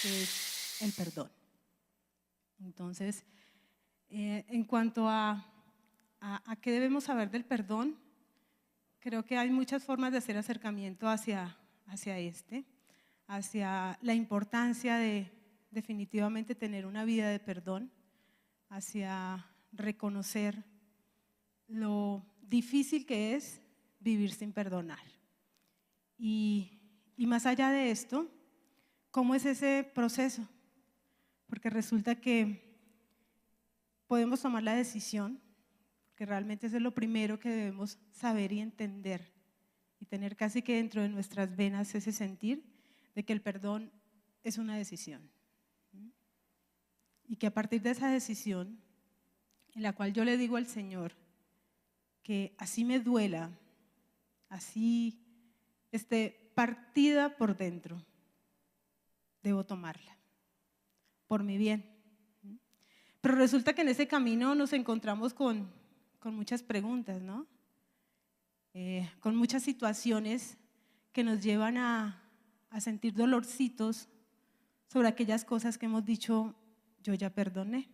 que es el perdón. Entonces, en cuanto a qué debemos saber del perdón, creo que hay muchas formas de hacer acercamiento hacia la importancia de definitivamente tener una vida de perdón, hacia reconocer lo difícil que es vivir sin perdonar. Y más allá de esto, ¿cómo es ese proceso? Porque resulta que podemos tomar la decisión, que realmente eso es lo primero que debemos saber y entender, y tener casi que dentro de nuestras venas ese sentir de que el perdón es una decisión. Y que a partir de esa decisión, en la cual yo le digo al Señor que así me duela, así esté partida por dentro, debo tomarla, por mi bien. Pero resulta que en ese camino nos encontramos con muchas preguntas, ¿no? Con muchas situaciones que nos llevan a sentir dolorcitos sobre aquellas cosas que hemos dicho, yo ya perdoné.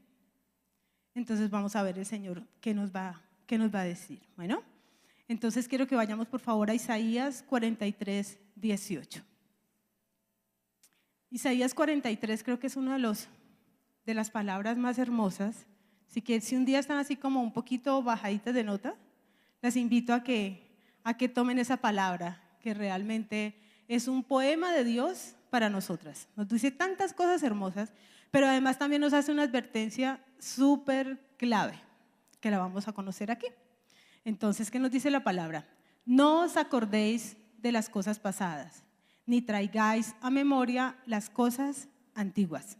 Entonces vamos a ver el Señor qué nos va a decir. Bueno, entonces quiero que vayamos por favor a Isaías 43, 18. Isaías 43 creo que es una de las palabras más hermosas. Así que si un día están así como un poquito bajaditas de nota, las invito a que tomen esa palabra, que realmente es un poema de Dios para nosotras. Nos dice tantas cosas hermosas, pero además también nos hace una advertencia súper clave, que la vamos a conocer aquí. Entonces, ¿qué nos dice la palabra? No os acordéis de las cosas pasadas, ni traigáis a memoria las cosas antiguas.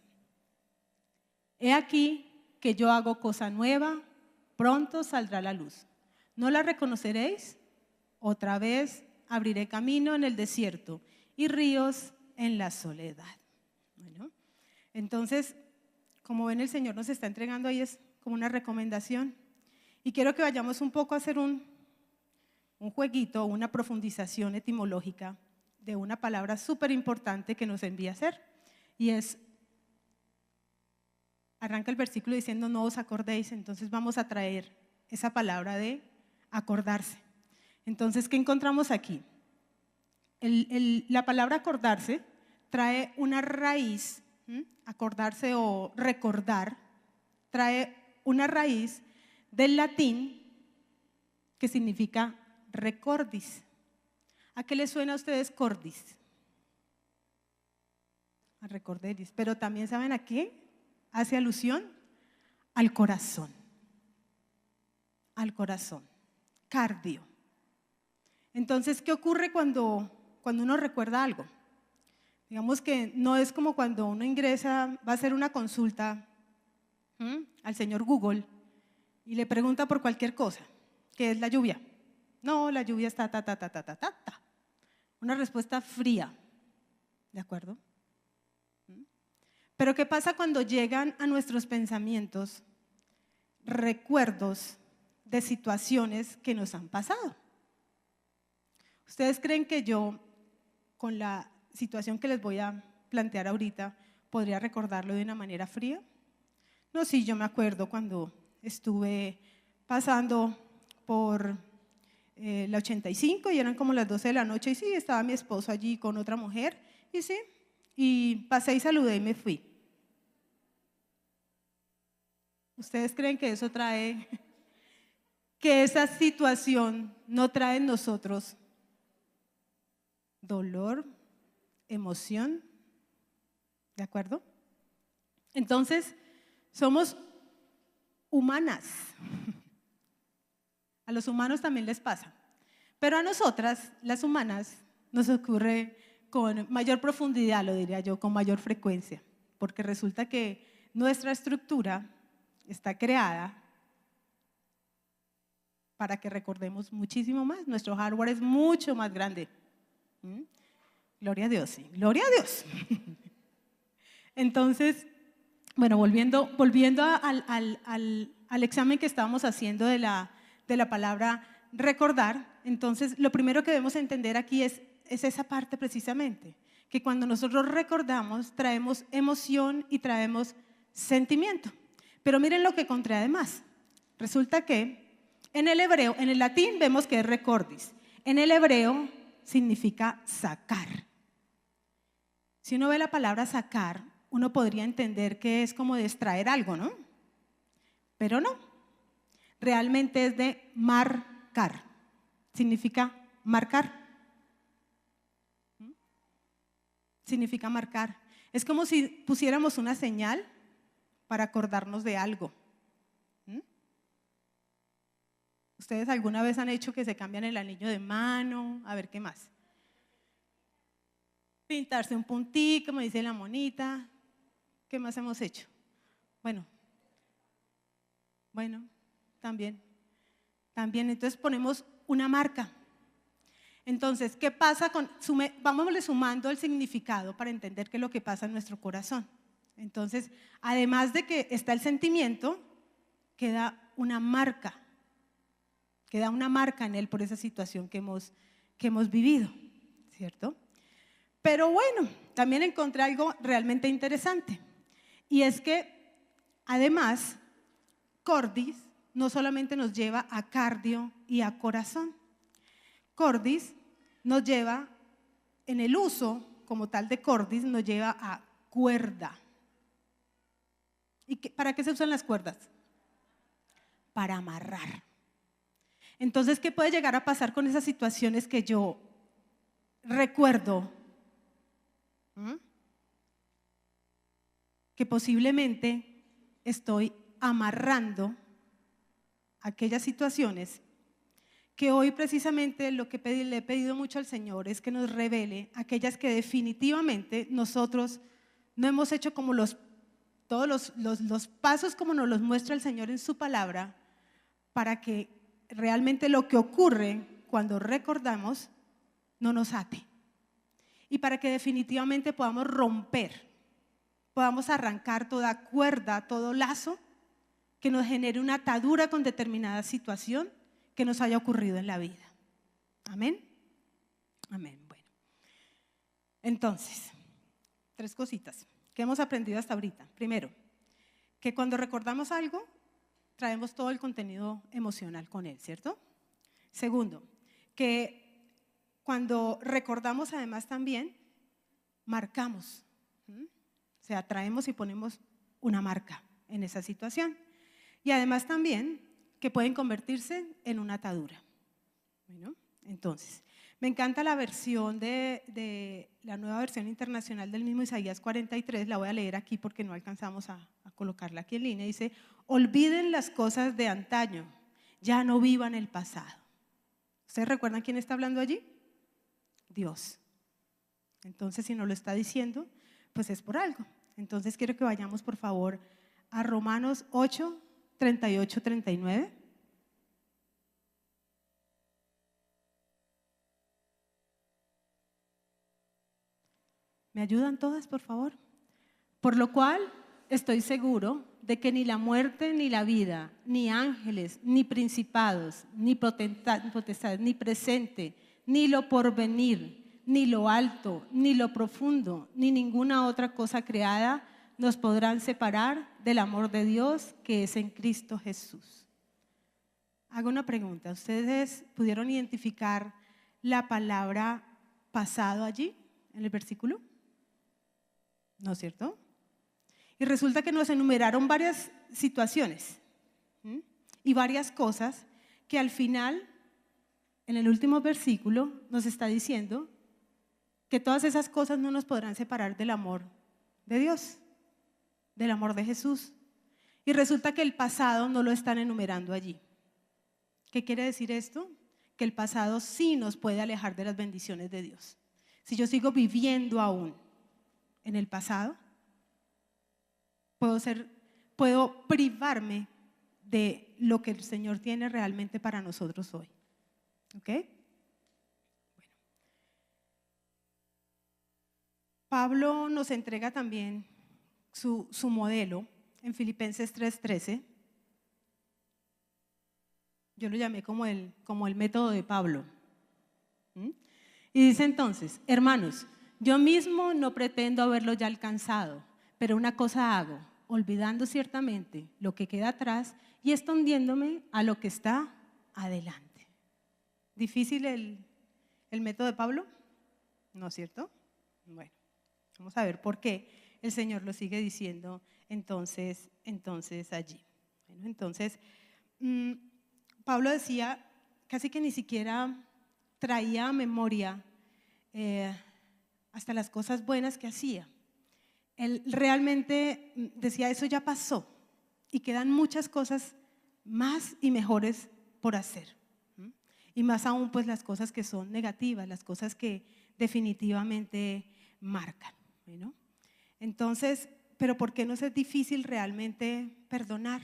He aquí que yo hago cosa nueva, pronto saldrá la luz. ¿No la reconoceréis? Otra vez abriré camino en el desierto y ríos en la soledad. Bueno, entonces, como ven, el Señor nos está entregando ahí es como una recomendación. Y quiero que vayamos un poco a hacer un jueguito, una profundización etimológica de una palabra súper importante que nos envía a hacer. Y arranca el versículo diciendo no os acordéis, entonces vamos a traer esa palabra de acordarse. Entonces, ¿qué encontramos aquí? La palabra acordarse trae una raíz, acordarse o recordar, trae una raíz del latín que significa recordis. ¿A qué les suena a ustedes cordis? A recorderis, pero también ¿saben a qué? Hace alusión al corazón, cardio. Entonces, ¿qué ocurre cuando uno recuerda algo? Digamos que no es como cuando uno ingresa, va a hacer una consulta al señor Google y le pregunta por cualquier cosa, ¿qué es la lluvia? No, la lluvia está ta. Una respuesta fría, ¿de acuerdo? Pero ¿qué pasa cuando llegan a nuestros pensamientos recuerdos de situaciones que nos han pasado? ¿Ustedes creen que yo, con la situación que les voy a plantear ahorita, podría recordarlo de una manera fría? No, sí, yo me acuerdo cuando estuve pasando por la 85 y eran como las 12 de la noche y sí, estaba mi esposo allí con otra mujer y sí, y pasé y saludé y me fui. ¿Ustedes creen que eso trae, que esa situación no trae en nosotros dolor, emoción? ¿De acuerdo? Entonces, somos humanas. A los humanos también les pasa. Pero a nosotras, las humanas, nos ocurre con mayor profundidad, lo diría yo, con mayor frecuencia. Porque resulta que nuestra estructura está creada para que recordemos muchísimo más. Nuestro hardware es mucho más grande. Gloria a Dios, sí. Gloria a Dios. Entonces, bueno, volviendo al examen que estábamos haciendo de la palabra recordar, entonces lo primero que debemos entender aquí es esa parte precisamente, que cuando nosotros recordamos traemos emoción y traemos sentimiento. Pero miren lo que encontré además. Resulta que en el hebreo, en el latín vemos que es recordis. En el hebreo significa sacar. Si uno ve la palabra sacar, uno podría entender que es como de extraer algo, ¿no? Pero no. Realmente es de marcar. Significa marcar. Significa marcar. Es como si pusiéramos una señal para acordarnos de algo. ¿Ustedes alguna vez han hecho que se cambian el anillo de mano? A ver, ¿qué más? Pintarse un puntí, como dice la monita. ¿Qué más hemos hecho? Bueno, también. Entonces ponemos una marca. Entonces, ¿qué pasa vámosle sumando el significado para entender qué es lo que pasa en nuestro corazón? Entonces, además de que está el sentimiento, queda una marca en él por esa situación que hemos vivido, ¿cierto? Pero bueno, también encontré algo realmente interesante, y es que además, cordis no solamente nos lleva a cardio y a corazón. Cordis nos lleva, en el uso como tal de cordis, nos lleva a cuerda. ¿Y para qué se usan las cuerdas? Para amarrar. Entonces, ¿qué puede llegar a pasar con esas situaciones que yo recuerdo? Que posiblemente estoy amarrando aquellas situaciones que hoy precisamente lo que le he pedido mucho al Señor es que nos revele aquellas que definitivamente nosotros no hemos hecho como todos los pasos como nos los muestra el Señor en su palabra, para que realmente lo que ocurre cuando recordamos no nos ate, y para que definitivamente podamos romper, podamos arrancar toda cuerda, todo lazo que nos genere una atadura con determinada situación que nos haya ocurrido en la vida. Amén. Amén. Bueno, entonces, 3 cositas que hemos aprendido hasta ahorita. Primero, que cuando recordamos algo, traemos todo el contenido emocional con él, ¿cierto? Segundo, que cuando recordamos además también, marcamos. O sea, traemos y ponemos una marca en esa situación. Y además también que pueden convertirse en una atadura. Bueno, entonces, me encanta la versión de la nueva versión internacional del mismo Isaías 43, la voy a leer aquí porque no alcanzamos a colocarla aquí en línea. Dice: olviden las cosas de antaño, ya no vivan el pasado. ¿Ustedes recuerdan quién está hablando allí? Dios. Entonces, si no lo está diciendo, pues es por algo. Entonces, quiero que vayamos, por favor, a Romanos 8, 38, 39. ¿Me ayudan todas, por favor? Por lo cual estoy seguro de que ni la muerte, ni la vida, ni ángeles, ni principados, ni potestades, ni presente, ni lo porvenir, ni lo alto, ni lo profundo, ni ninguna otra cosa creada nos podrán separar del amor de Dios que es en Cristo Jesús. Hago una pregunta. ¿Ustedes pudieron identificar la palabra pasado allí, en el versículo? ¿No es cierto? Y resulta que nos enumeraron varias situaciones y varias cosas que al final, en el último versículo, nos está diciendo que todas esas cosas no nos podrán separar del amor de Dios, del amor de Jesús. Y resulta que el pasado no lo están enumerando allí. ¿Qué quiere decir esto? Que el pasado sí nos puede alejar de las bendiciones de Dios. Si yo sigo viviendo aún en el pasado, puedo privarme de lo que el Señor tiene realmente para nosotros hoy. ¿Ok? Bueno. Pablo nos entrega también su modelo en Filipenses 3:13. Yo lo llamé como el método de Pablo. Y dice entonces: hermanos, Yo mismo no pretendo haberlo ya alcanzado, pero una cosa hago, olvidando ciertamente lo que queda atrás y extendiéndome a lo que está adelante. ¿Difícil el método de Pablo? ¿No es cierto? Bueno, vamos a ver por qué el Señor lo sigue diciendo entonces allí. Bueno, entonces, Pablo decía, casi que ni siquiera traía a memoria hasta las cosas buenas que hacía. Él realmente decía, eso ya pasó y quedan muchas cosas más y mejores por hacer. Y más aún pues las cosas que son negativas, las cosas que definitivamente marcan, ¿no? Entonces, pero ¿por qué nos es difícil realmente perdonar?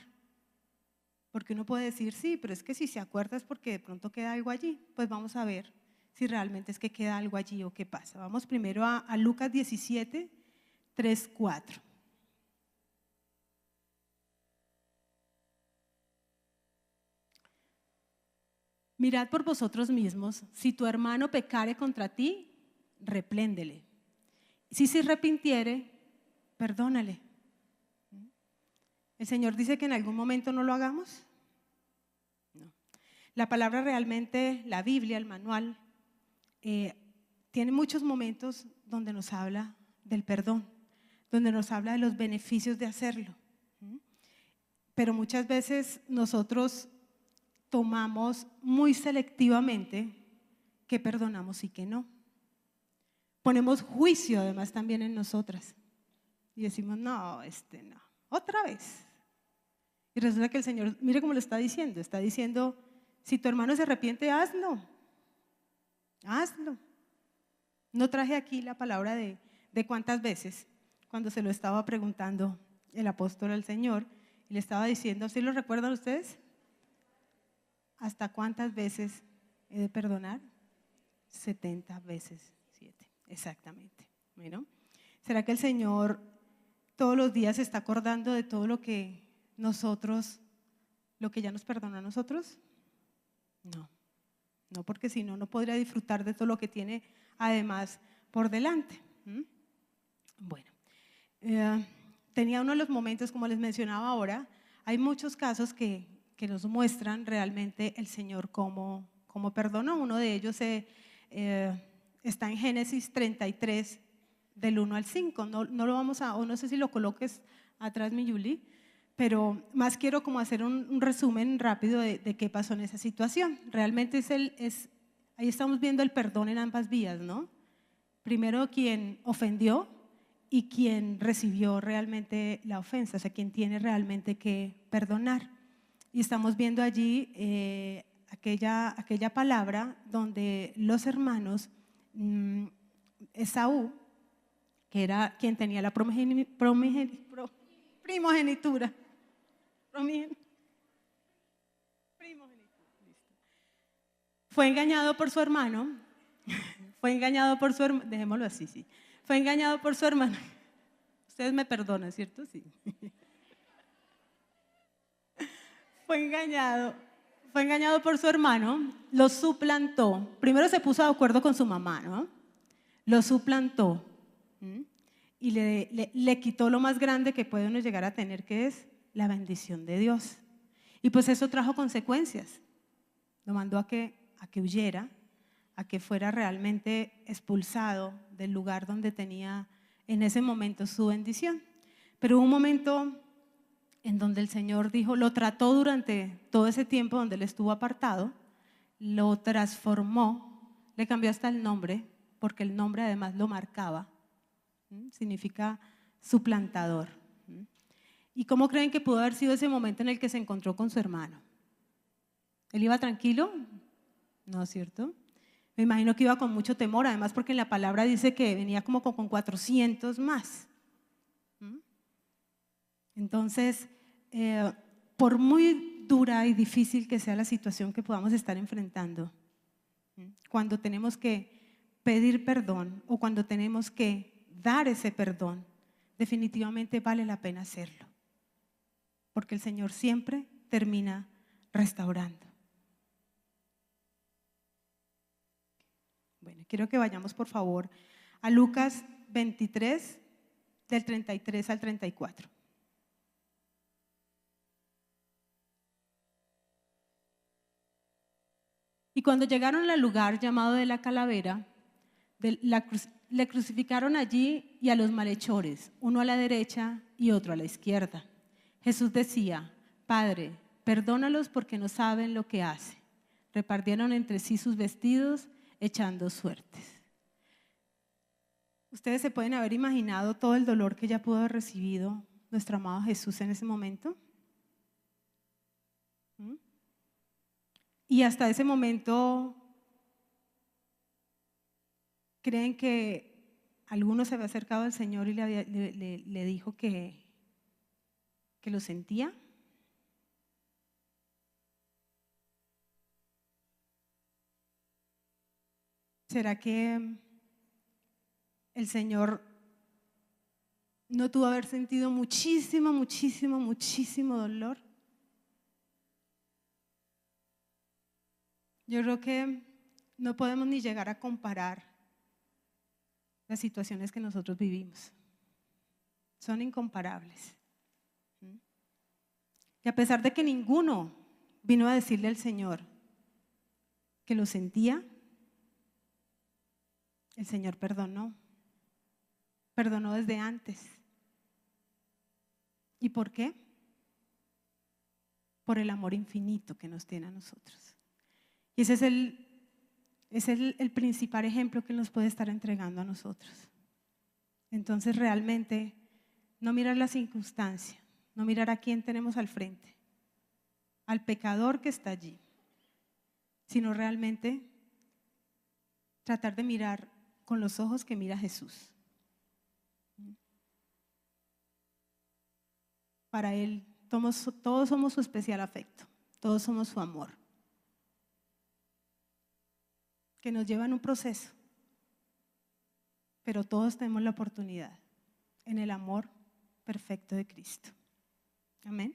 Porque uno puede decir, sí, pero es que si se acuerda es porque de pronto queda algo allí. Pues vamos a ver si realmente es que queda algo allí o qué pasa. Vamos primero a Lucas 17, 3, 4. Mirad por vosotros mismos, si tu hermano pecare contra ti, repréndele. Si se arrepintiere, perdónale. ¿El Señor dice que en algún momento no lo hagamos? No. La palabra realmente, la Biblia, el manual, tiene muchos momentos donde nos habla del perdón, donde nos habla de los beneficios de hacerlo. Pero muchas veces nosotros tomamos muy selectivamente qué perdonamos y qué no. Ponemos juicio además también en nosotras y decimos, no, no, otra vez. Y resulta que el Señor, mire cómo lo está diciendo, si tu hermano se arrepiente, hazlo. No traje aquí la palabra de cuántas veces, cuando se lo estaba preguntando el apóstol al Señor, y le estaba diciendo, ¿sí lo recuerdan ustedes? ¿Hasta cuántas veces he de perdonar? 70 veces 7, exactamente. Bueno, ¿será que el Señor todos los días se está acordando de todo lo que nosotros, lo que ya nos perdonó a nosotros? No, porque si no, no podría disfrutar de todo lo que tiene además por delante. Bueno, tenía uno de los momentos, como les mencionaba ahora, hay muchos casos que nos muestran realmente el Señor cómo perdonó. Uno de ellos está en Génesis 33, del 1 al 5. No lo vamos a, o no sé si lo coloques atrás, mi Yuli, pero más quiero como hacer un resumen rápido de qué pasó en esa situación. Realmente ahí estamos viendo el perdón en ambas vías, ¿no? Primero quien ofendió y quien recibió realmente la ofensa, o sea, quien tiene realmente que perdonar. Y estamos viendo allí aquella palabra donde los hermanos, Esaú, que era quien tenía la primogenitura, fue engañado por su hermano, dejémoslo así, sí. Fue engañado por su hermano. Ustedes me perdonan, ¿cierto? Sí. Fue engañado por su hermano, lo suplantó. Primero se puso de acuerdo con su mamá, ¿no? Lo suplantó y le quitó lo más grande que puede uno llegar a tener, que es la bendición de Dios. Y pues eso trajo consecuencias. Lo mandó a que huyera, a que fuera realmente expulsado del lugar donde tenía en ese momento su bendición. Pero hubo un momento en donde el Señor dijo, lo trató durante todo ese tiempo donde él estuvo apartado, lo transformó, le cambió hasta el nombre, porque el nombre además lo marcaba, significa suplantador. ¿Y cómo creen que pudo haber sido ese momento en el que se encontró con su hermano? ¿Él iba tranquilo? ¿No es cierto? Me imagino que iba con mucho temor, además porque en la palabra dice que venía como con 400 más. Entonces, por muy dura y difícil que sea la situación que podamos estar enfrentando, cuando tenemos que pedir perdón o cuando tenemos que dar ese perdón, definitivamente vale la pena hacerlo, porque el Señor siempre termina restaurando. Bueno, quiero que vayamos por favor a Lucas 23, del 33 al 34. Y cuando llegaron al lugar llamado de la calavera, le crucificaron allí y a los malhechores, uno a la derecha y otro a la izquierda. Jesús decía: Padre, perdónalos porque no saben lo que hacen. Repartieron entre sí sus vestidos, echando suertes. Ustedes se pueden haber imaginado todo el dolor que ya pudo haber recibido nuestro amado Jesús en ese momento. Y hasta ese momento, ¿creen que alguno se había acercado al Señor y le dijo que lo sentía? ¿Será que el Señor no tuvo haber sentido muchísimo, muchísimo, muchísimo dolor? Yo creo que no podemos ni llegar a comparar las situaciones que nosotros vivimos. Son incomparables. Y a pesar de que ninguno vino a decirle al Señor que lo sentía, el Señor perdonó desde antes. ¿Y por qué? Por el amor infinito que nos tiene a nosotros. Y ese es el principal ejemplo que nos puede estar entregando a nosotros. Entonces realmente no mirar la circunstancia, no mirar a quién tenemos al frente, al pecador que está allí, sino realmente tratar de mirar con los ojos que mira Jesús. Para Él todos somos su especial afecto, todos somos su amor, que nos lleva en un proceso, pero todos tenemos la oportunidad en el amor perfecto de Cristo. Amén.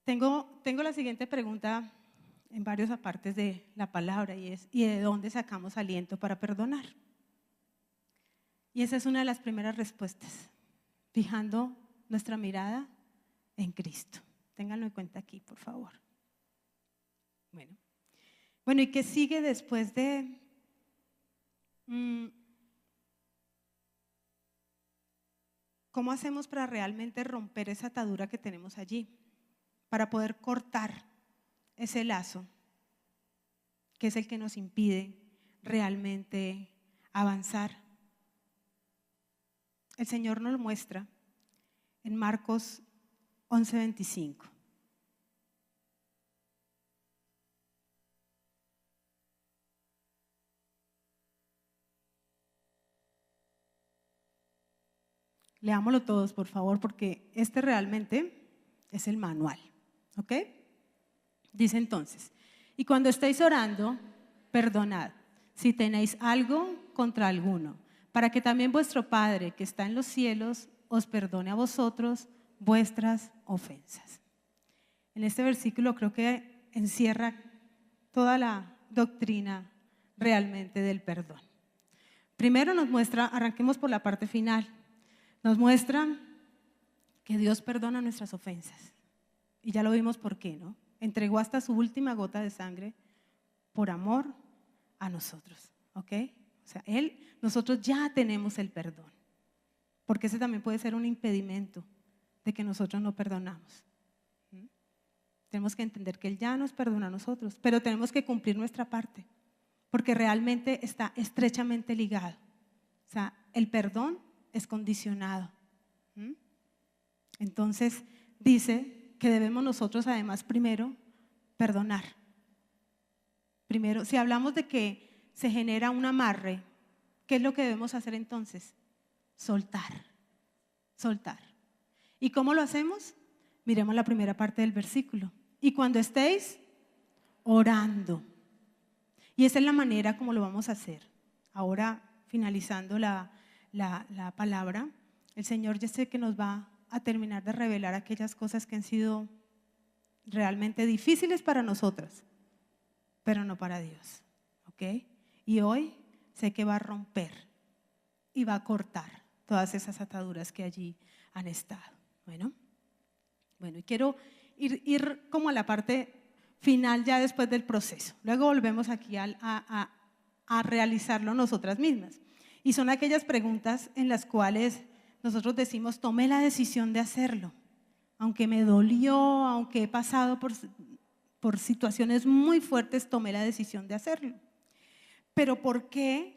Tengo la siguiente pregunta en varias partes de la palabra y es: ¿y de dónde sacamos aliento para perdonar? Y esa es una de las primeras respuestas, fijando nuestra mirada en Cristo. Ténganlo en cuenta aquí, por favor. Bueno, ¿y qué sigue después de cómo hacemos para realmente romper esa atadura que tenemos allí? Para poder cortar ese lazo que es el que nos impide realmente avanzar. El Señor nos lo muestra en Marcos 11:25. Leámoslo todos, por favor, porque este realmente es el manual. ¿Ok? Dice entonces: y cuando estéis orando, perdonad si tenéis algo contra alguno, para que también vuestro Padre que está en los cielos os perdone a vosotros vuestras ofensas. En este versículo creo que encierra toda la doctrina realmente del perdón. Primero nos muestra, arranquemos por la parte final, nos muestra que Dios perdona nuestras ofensas. Y ya lo vimos por qué, ¿no? Entregó hasta su última gota de sangre por amor a nosotros, ¿ok? O sea, nosotros ya tenemos el perdón, porque ese también puede ser un impedimento de que nosotros no perdonamos. Tenemos que entender que Él ya nos perdona a nosotros, pero tenemos que cumplir nuestra parte, porque realmente está estrechamente ligado. O sea, el perdón es condicionado. Entonces dice que debemos nosotros además primero perdonar. Primero, si hablamos de que se genera un amarre, ¿qué es lo que debemos hacer entonces? Soltar. ¿Y cómo lo hacemos? Miremos la primera parte del versículo. Y cuando estéis orando. Y esa es la manera como lo vamos a hacer. Ahora, finalizando la palabra, el Señor ya sé que nos va a terminar de revelar aquellas cosas que han sido realmente difíciles para nosotras, pero no para Dios. ¿Ok? ¿ok? Y hoy sé que va a romper y va a cortar todas esas ataduras que allí han estado. Bueno, y quiero ir como a la parte final ya después del proceso. Luego volvemos aquí a realizarlo nosotras mismas. Y son aquellas preguntas en las cuales nosotros decimos, tomé la decisión de hacerlo, aunque me dolió, aunque he pasado por situaciones muy fuertes, tomé la decisión de hacerlo. Pero ¿por qué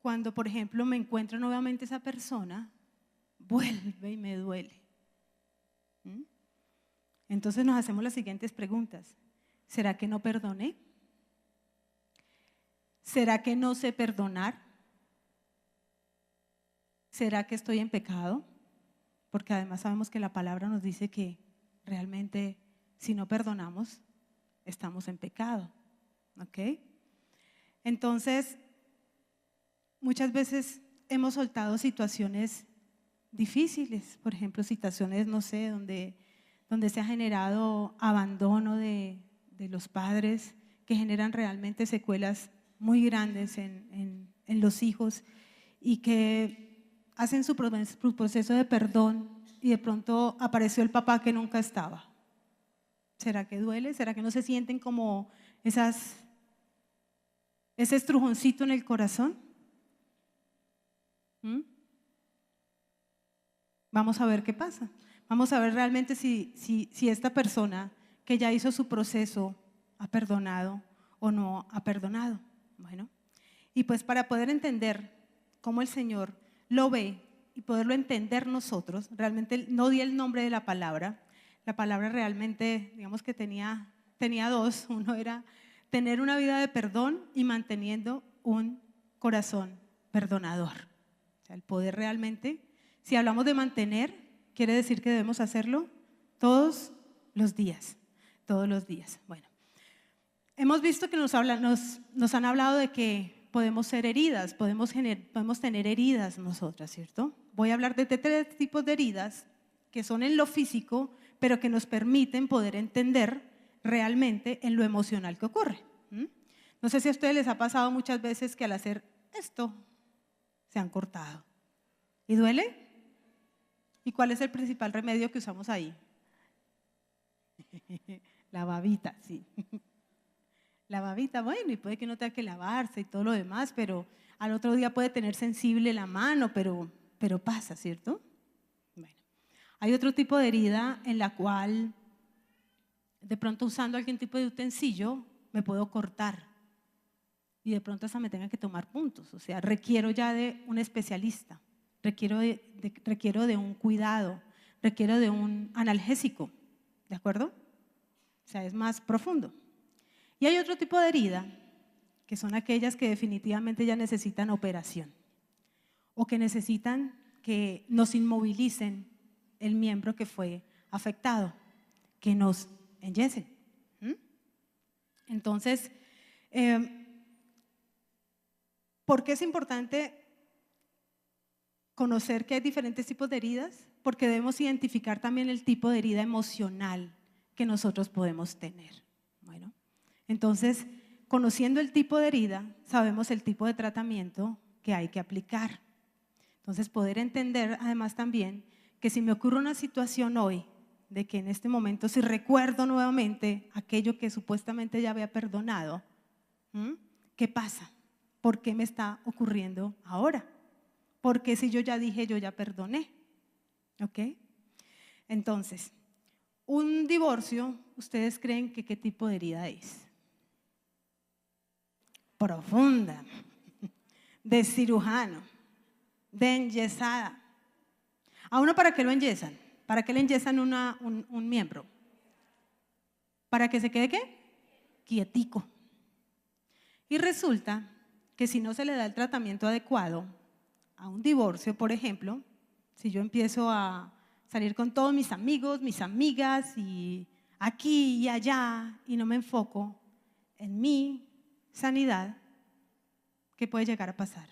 cuando, por ejemplo, me encuentro nuevamente esa persona, vuelve y me duele? ¿Mm? Entonces nos hacemos las siguientes preguntas. ¿Será que no perdoné? ¿Será que no sé perdonar? ¿Será que estoy en pecado? Porque además sabemos que la palabra nos dice que realmente si no perdonamos, estamos en pecado. ¿Ok? Entonces, muchas veces hemos soltado situaciones difíciles, por ejemplo, situaciones, no sé, donde se ha generado abandono de los padres, que generan realmente secuelas muy grandes en los hijos y que hacen su proceso de perdón y de pronto apareció el papá que nunca estaba. ¿Será que duele? ¿Será que no se sienten como ese estrujoncito en el corazón? ¿Mm? Vamos a ver qué pasa. Vamos a ver realmente si esta persona que ya hizo su proceso ha perdonado o no ha perdonado. Bueno, y pues para poder entender cómo el Señor lo ve y poderlo entender nosotros, realmente no di el nombre de la palabra. La palabra realmente, digamos que tenía dos. Uno era tener una vida de perdón y manteniendo un corazón perdonador. O sea, el poder realmente, si hablamos de mantener, quiere decir que debemos hacerlo todos los días, todos los días. Bueno, hemos visto que nos han hablado de que podemos ser heridas, podemos tener heridas nosotras, ¿cierto? Voy a hablar de 3 tipos de heridas que son en lo físico, pero que nos permiten poder entender realmente en lo emocional que ocurre. No sé si a ustedes les ha pasado muchas veces que al hacer esto se han cortado. ¿Y duele? ¿Y cuál es el principal remedio que usamos ahí? La babita, sí. La babita, bueno, y puede que no tenga que lavarse y todo lo demás, pero al otro día puede tener sensible la mano, pero pasa, ¿cierto? Bueno, hay otro tipo de herida en la cual de pronto usando algún tipo de utensilio me puedo cortar y de pronto hasta me tenga que tomar puntos, o sea, requiero ya de un especialista, requiero de un cuidado, requiero de un analgésico, ¿de acuerdo? O sea, es más profundo. Y hay otro tipo de herida, que son aquellas que definitivamente ya necesitan operación o que necesitan que nos inmovilicen el miembro que fue afectado, que nos enyesen. Entonces, ¿por qué es importante conocer que hay diferentes tipos de heridas? Porque debemos identificar también el tipo de herida emocional que nosotros podemos tener. Bueno, entonces, conociendo el tipo de herida, sabemos el tipo de tratamiento que hay que aplicar. Entonces, poder entender además también que si me ocurre una situación hoy, de que en este momento si recuerdo nuevamente aquello que supuestamente ya había perdonado, ¿qué pasa? ¿Por qué me está ocurriendo ahora? Porque si yo ya dije, yo ya perdoné. ¿Ok? Entonces, un divorcio, ¿ustedes creen que qué tipo de herida es? Profunda, de cirujano, de enyesada. ¿A uno para qué lo enyesan? ¿Para qué le enyesan un miembro? ¿Para que se quede qué? Quietico. Y resulta que si no se le da el tratamiento adecuado a un divorcio, por ejemplo, si yo empiezo a salir con todos mis amigos, mis amigas y aquí y allá y no me enfoco en mi sanidad, ¿qué puede llegar a pasar?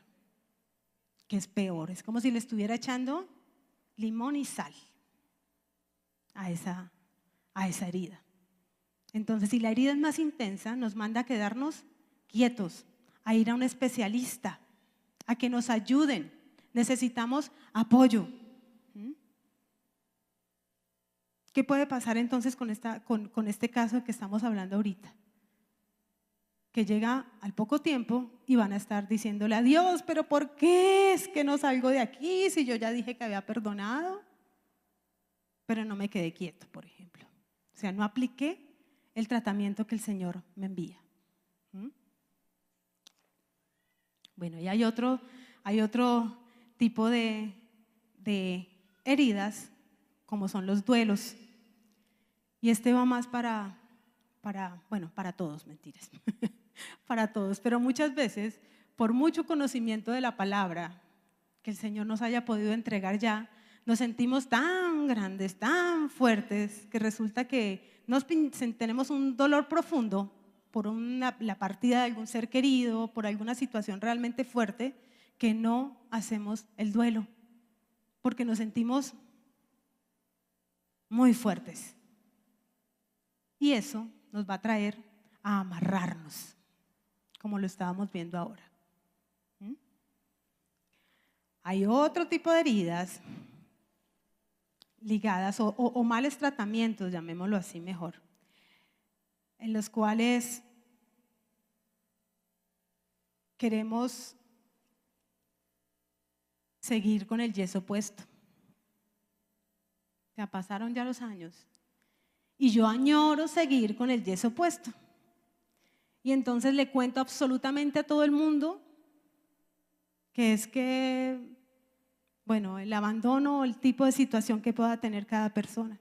Que es peor, es como si le estuviera echando limón y sal a esa herida. Entonces, si la herida es más intensa, nos manda a quedarnos quietos, a ir a un especialista, a que nos ayuden. Necesitamos apoyo. ¿Qué puede pasar entonces con este caso que estamos hablando ahorita? Que llega al poco tiempo y van a estar diciéndole a Dios, pero ¿por qué es que no salgo de aquí si yo ya dije que había perdonado? Pero no me quedé quieto, por ejemplo. O sea, no apliqué el tratamiento que el Señor me envía. Bueno, y hay otro tipo de heridas, como son los duelos. Y este va más para todos, mentiras, para todos. Pero muchas veces, por mucho conocimiento de la palabra que el Señor nos haya podido entregar ya, nos sentimos tan grandes, tan fuertes, que resulta que tenemos un dolor profundo por la partida de algún ser querido, por alguna situación realmente fuerte, que no hacemos el duelo, porque nos sentimos muy fuertes. Y eso nos va a traer a amarrarnos, como lo estábamos viendo ahora. Hay otro tipo de heridas ligadas o males tratamientos, llamémoslo así mejor, en los cuales queremos seguir con el yeso puesto. Ya pasaron ya los años y yo añoro seguir con el yeso puesto. Y entonces le cuento absolutamente a todo el mundo que es que, bueno, el abandono o el tipo de situación que pueda tener cada persona.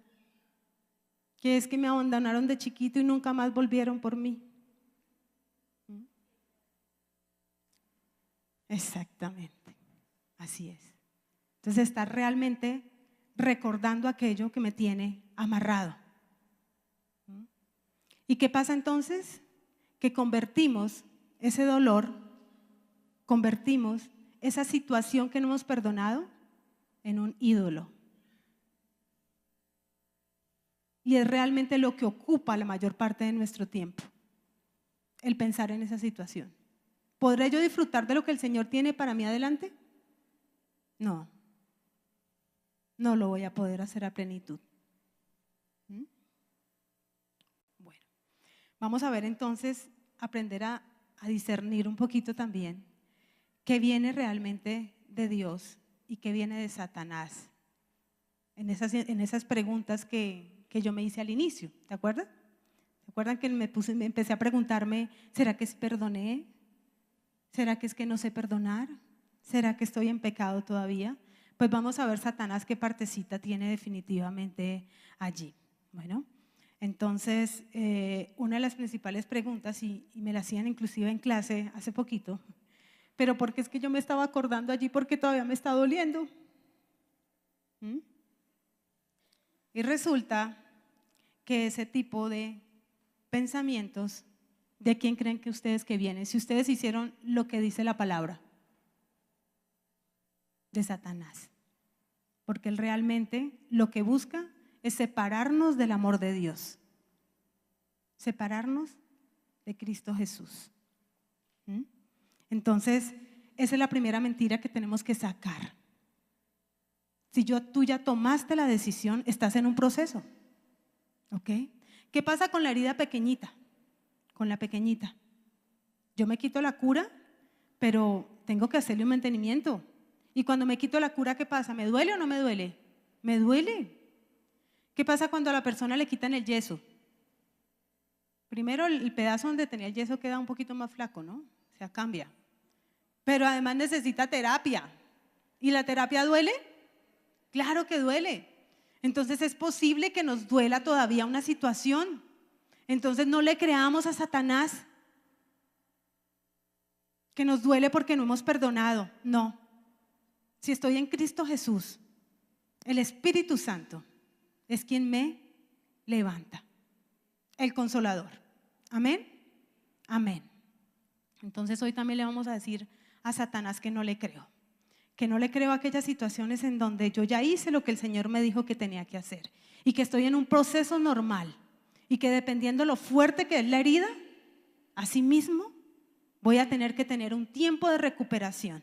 Que es que me abandonaron de chiquito y nunca más volvieron por mí. Exactamente, así es. Entonces está realmente recordando aquello que me tiene amarrado. ¿Y qué pasa entonces? Que convertimos ese dolor, convertimos esa situación que no hemos perdonado en un ídolo. Y es realmente lo que ocupa la mayor parte de nuestro tiempo, el pensar en esa situación. ¿Podré yo disfrutar de lo que el Señor tiene para mí adelante? No, no lo voy a poder hacer a plenitud. Bueno, vamos a ver entonces, aprender a discernir un poquito también qué viene realmente de Dios y qué viene de Satanás en esas preguntas que yo me hice al inicio. ¿Te acuerdas? ¿Se acuerdan que me empecé a preguntarme, ¿será que perdoné? ¿Será que es que no sé perdonar? ¿Será que estoy en pecado todavía? Pues vamos a ver Satanás qué partecita tiene definitivamente allí. Bueno, entonces una de las principales preguntas, y me la hacían inclusive en clase hace poquito, pero porque es que yo me estaba acordando allí porque todavía me está doliendo. Y resulta que ese tipo de pensamientos, ¿de quién creen que ustedes que vienen? Si ustedes hicieron lo que dice la palabra, de Satanás. Porque él realmente lo que busca es separarnos del amor de Dios, separarnos de Cristo Jesús. Entonces, esa es la primera mentira que tenemos que sacar. Si tú ya tomaste la decisión, estás en un proceso. ¿Ok? ¿Qué pasa con la herida pequeñita? Con la pequeñita. Yo me quito la cura, pero tengo que hacerle un mantenimiento. Y cuando me quito la cura, ¿qué pasa? ¿Me duele o no me duele? Me duele. ¿Qué pasa cuando a la persona le quitan el yeso? Primero, el pedazo donde tenía el yeso queda un poquito más flaco, ¿no? O sea, cambia. Pero además necesita terapia. ¿Y la terapia duele? Claro que duele. Entonces es posible que nos duela todavía una situación. Entonces no le creamos a Satanás que nos duele porque no hemos perdonado. No. Si estoy en Cristo Jesús, el Espíritu Santo es quien me levanta, el Consolador. Amén. Amén. Entonces hoy también le vamos a decir a Satanás que no le creo. Que no le creo a aquellas situaciones en donde yo ya hice lo que el Señor me dijo que tenía que hacer y que estoy en un proceso normal y que dependiendo lo fuerte que es la herida, así mismo Voy a tener que tener un tiempo de recuperación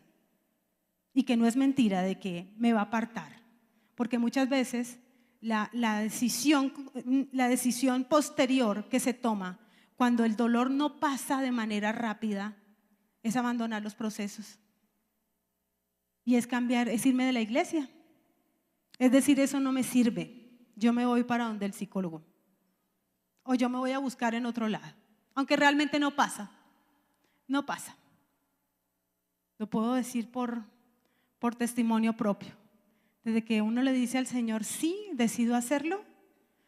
y que no es mentira de que me va a apartar, porque muchas veces la decisión posterior que se toma cuando el dolor no pasa de manera rápida es abandonar los procesos y es cambiar, es irme de la iglesia, es decir, eso no me sirve, yo me voy para donde el psicólogo o yo me voy a buscar en otro lado, aunque realmente no pasa. No pasa. Lo puedo decir por testimonio propio. Desde que uno le dice al Señor, sí, decido hacerlo,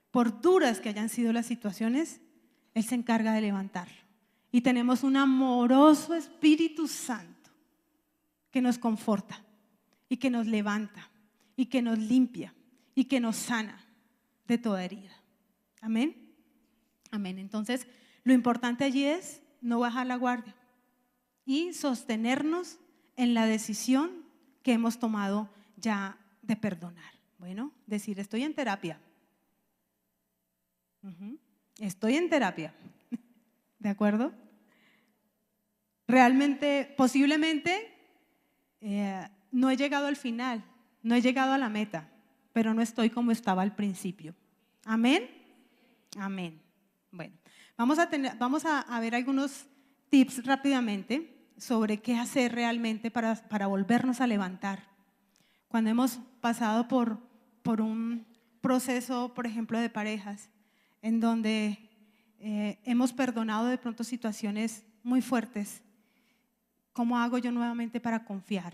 por duras que hayan sido las situaciones, Él se encarga de levantarlo. Y tenemos un amoroso Espíritu Santo que nos conforta y que nos levanta y que nos limpia y que nos sana de toda herida. Amén. Amén. Entonces, lo importante allí es no bajar la guardia y sostenernos en la decisión que hemos tomado ya de perdonar. Bueno, decir, estoy en terapia. Estoy en terapia. ¿De acuerdo? Realmente, posiblemente, no he llegado al final, no he llegado a la meta, pero no estoy como estaba al principio. Amén. Amén. Bueno, vamos a ver algunos tips rápidamente sobre qué hacer realmente para volvernos a levantar. Cuando hemos pasado por un proceso, por ejemplo, de parejas, en donde hemos perdonado de pronto situaciones muy fuertes, ¿cómo hago yo nuevamente para confiar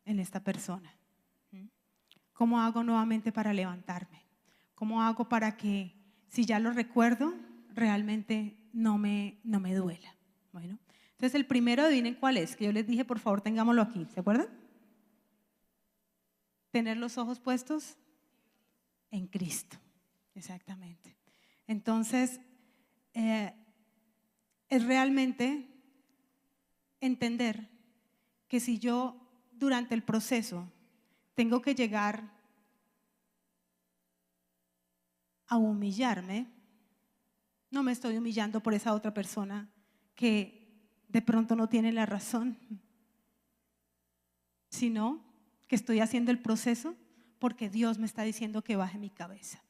en esta persona? ¿Cómo hago nuevamente para levantarme? ¿Cómo hago para que, si ya lo recuerdo, realmente no me duela? Bueno, entonces el primero, adivinen cuál es, que yo les dije, por favor, tengámoslo aquí, ¿se acuerdan? Tener los ojos puestos en Cristo, exactamente. Entonces, es realmente entender que si yo durante el proceso tengo que llegar a humillarme, no me estoy humillando por esa otra persona que de pronto no tiene la razón, sino que estoy haciendo el proceso porque Dios me está diciendo que baje mi cabeza.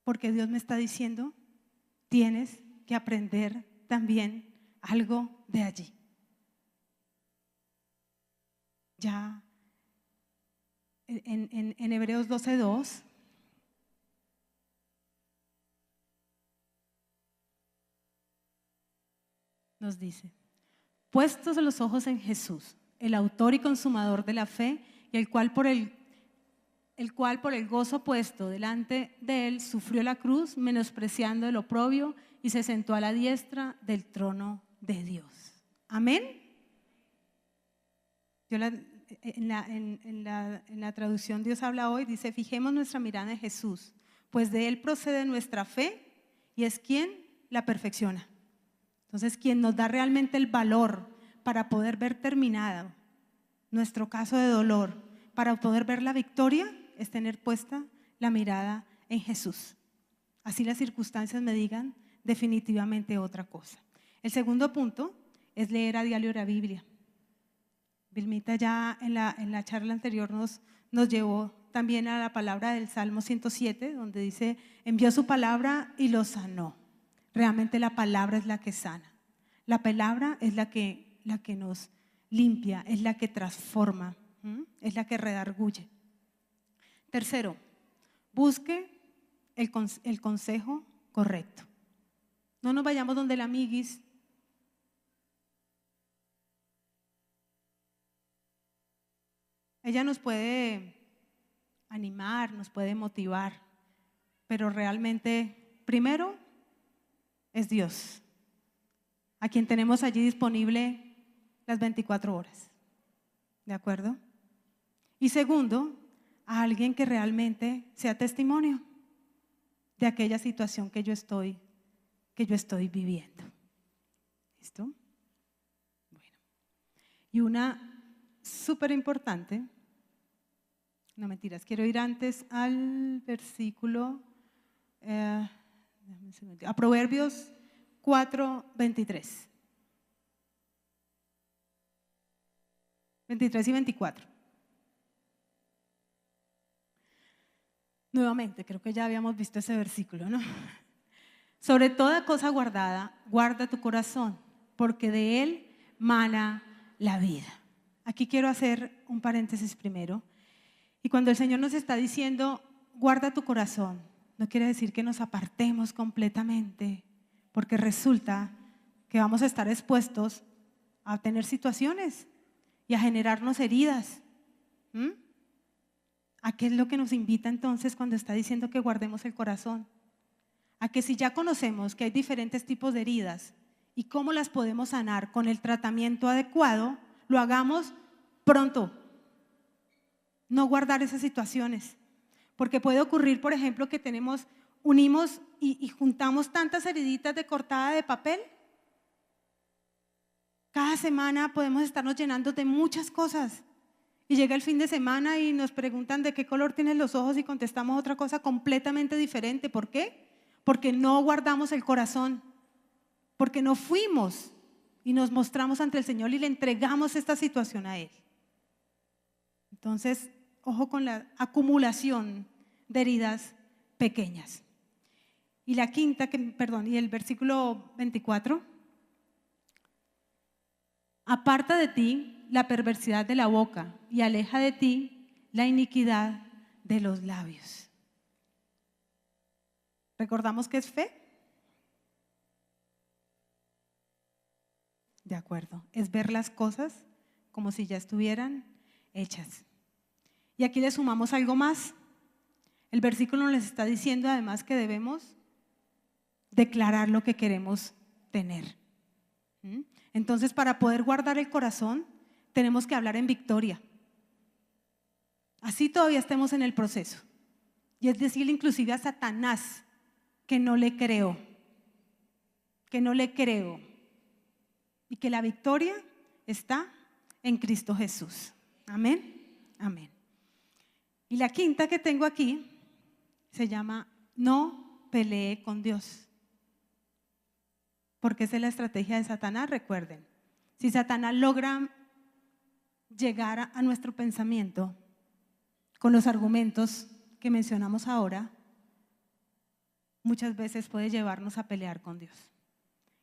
Porque Dios me está diciendo, tienes que aprender también algo de allí. Ya en Hebreos 12:2 nos dice, puestos los ojos en Jesús, el autor y consumador de la fe, y el cual por el gozo puesto delante de él sufrió la cruz, menospreciando el oprobio, y se sentó a la diestra del trono de Dios. Amén. En la traducción Dios habla hoy, dice, fijemos nuestra mirada en Jesús, pues de él procede nuestra fe y es quien la perfecciona. Entonces, quien nos da realmente el valor para poder ver terminado nuestro caso de dolor, para poder ver la victoria, es tener puesta la mirada en Jesús. Así las circunstancias me digan definitivamente otra cosa. El segundo punto es leer a diario la Biblia. Vilmita ya en la charla anterior nos llevó también a la palabra del Salmo 107, donde dice, envió su palabra y lo sanó. Realmente la palabra es la que sana. La palabra es la que nos limpia, es la que transforma, es la que redarguye. Tercero, busque el consejo correcto. No nos vayamos donde el amiguis. Ella nos puede animar, nos puede motivar, pero realmente, primero, es Dios, a quien tenemos allí disponible las 24 horas. ¿De acuerdo? Y segundo, a alguien que realmente sea testimonio de aquella situación que yo estoy viviendo. ¿Listo? Bueno. Y una súper importante, no mentiras, quiero ir antes al versículo, a Proverbios 4:23. 23 y 24. Nuevamente, creo que ya habíamos visto ese versículo, ¿no? Sobre toda cosa guardada, guarda tu corazón, porque de él mana la vida. Aquí quiero hacer un paréntesis primero. Y cuando el Señor nos está diciendo, guarda tu corazón, no quiere decir que nos apartemos completamente, porque resulta que vamos a estar expuestos a tener situaciones y a generarnos heridas. ¿A qué es lo que nos invita entonces cuando está diciendo que guardemos el corazón? A que si ya conocemos que hay diferentes tipos de heridas y cómo las podemos sanar con el tratamiento adecuado, lo hagamos pronto. No guardar esas situaciones. Porque puede ocurrir, por ejemplo, que unimos y juntamos tantas heriditas de cortada de papel. Cada semana podemos estarnos llenando de muchas cosas. Y llega el fin de semana y nos preguntan de qué color tienen los ojos y contestamos otra cosa completamente diferente. ¿Por qué? Porque no guardamos el corazón. Porque no fuimos y nos mostramos ante el Señor y le entregamos esta situación a Él. Entonces, ojo con la acumulación de heridas pequeñas. Y la quinta, y el versículo 24. Aparta de ti la perversidad de la boca y aleja de ti la iniquidad de los labios. ¿Recordamos qué es fe? De acuerdo, es ver las cosas como si ya estuvieran hechas. Y aquí le sumamos algo más. El versículo nos está diciendo además que debemos declarar lo que queremos tener. Entonces, para poder guardar el corazón, tenemos que hablar en victoria. Así todavía estemos en el proceso. Y es decirle inclusive a Satanás que no le creo. Y que la victoria está en Cristo Jesús. Amén, amén. Y la quinta que tengo aquí se llama no pelee con Dios. Porque esa es la estrategia de Satanás, recuerden. Si Satanás logra llegar a nuestro pensamiento con los argumentos que mencionamos ahora, muchas veces puede llevarnos a pelear con Dios.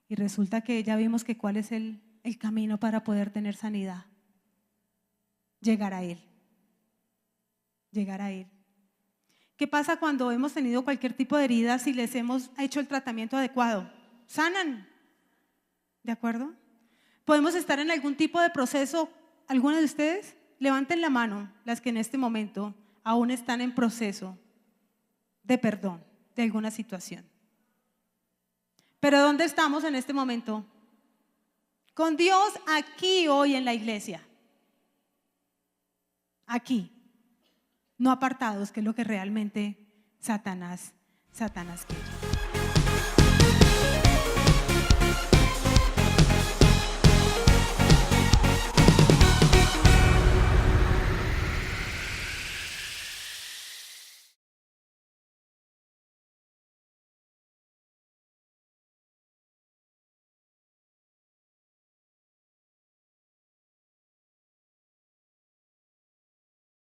Y resulta que ya vimos que cuál es el camino para poder tener sanidad. Llegar a Él. Llegar a Él. ¿Qué pasa cuando hemos tenido cualquier tipo de heridas y les hemos hecho el tratamiento adecuado? Sanan, ¿de acuerdo? Podemos estar en algún tipo de proceso. ¿Alguna de ustedes? Levanten la mano las que en este momento aún están en proceso de perdón de alguna situación. ¿Pero dónde estamos en este momento? Con Dios aquí hoy en la iglesia. Aquí, no apartados, que es lo que realmente Satanás quiere.